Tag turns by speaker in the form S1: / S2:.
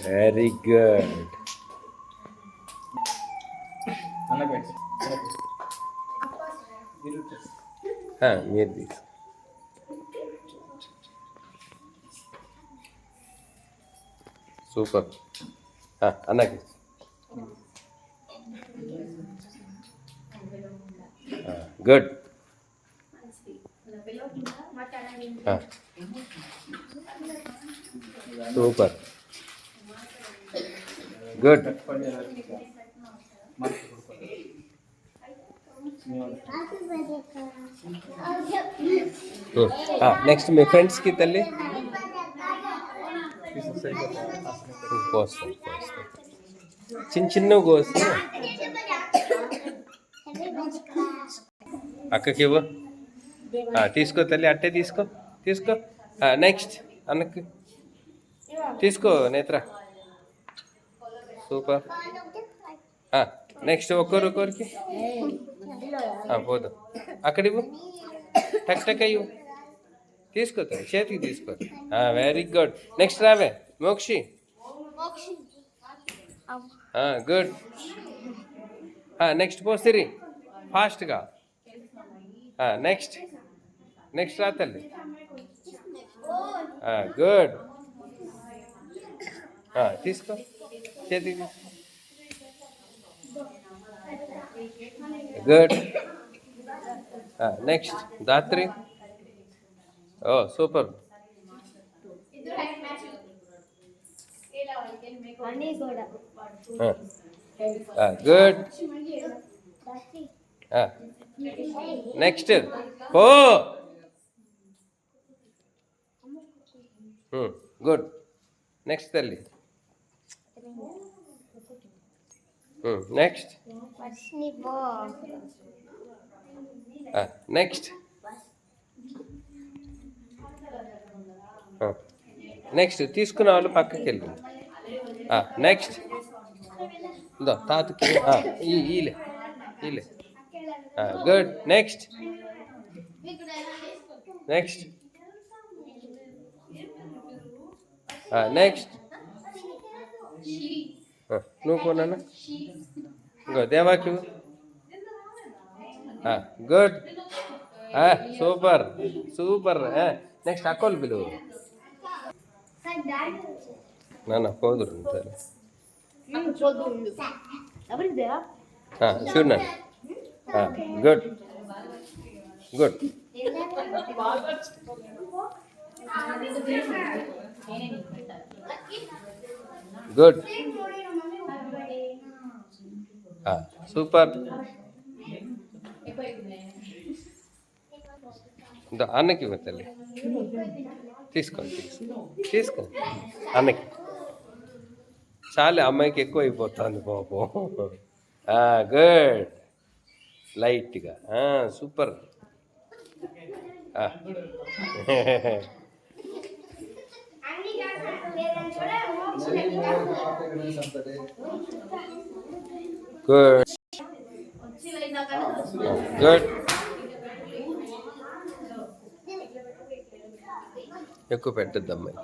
S1: Very good. మీరు తీసు. Super. అన్నకి గుడ్. సూపర్. గుడ్. నెక్స్ట్ మీ ఫ్రెండ్స్కి తల్లి కోస్తాం. చిన్నవి కోసి అక్కకి ఇవ్వు. తీసుకో తల్లి, అట్టే తీసుకో. నెక్స్ట్ అన్నకి తీసుకో నేత్ర. సూపర్. నెక్స్ట్ ఒక్కొక్కరికి పోదు. అక్కడ ఇవ్వు, టక్ ఇవ్వు. తీసుకో తల్లి, చేతికి తీసుకో. Very good. నెక్స్ట్ రావే మోక్షి. గుడ్. నెక్స్ట్ పోసిరి ఫాస్ట్గా. నెక్స్ట్ రా తల్లి. గుడ్. తీసుకో, చేతికి తీసుకో. గుడ్. నెక్స్ట్ దాత్రి. ఓ సూపర్. గుడ్. నెక్స్ట్ ఓ గుడ్. నెక్స్ట్ తల్లి. నెక్స్ట్ నెక్స్ట్ తీసుకున్న వాళ్ళు పక్కకి వెళ్ళి. నెక్స్ట్ తాతకి ఈలే. గుడ్. నెక్స్ట్ నువ్వు కొన్నా ఇంకో దేవాకి. గుడ్. సూపర్. నెక్స్ట్ అక్కోలు పిలువు. నాన్న పోదురు సరే. చూడు నాన్న. గుడ్. సూపర్. అన్నకి తల్లి తీసుకో అన్నకి. చాలే, అమ్మాయికి ఎక్కువ అయిపోతుంది పాపం. గుడ్. లైట్గా. సూపర్. గుడ్. ఎక్కువ పెట్టద్దు అమ్మాయి.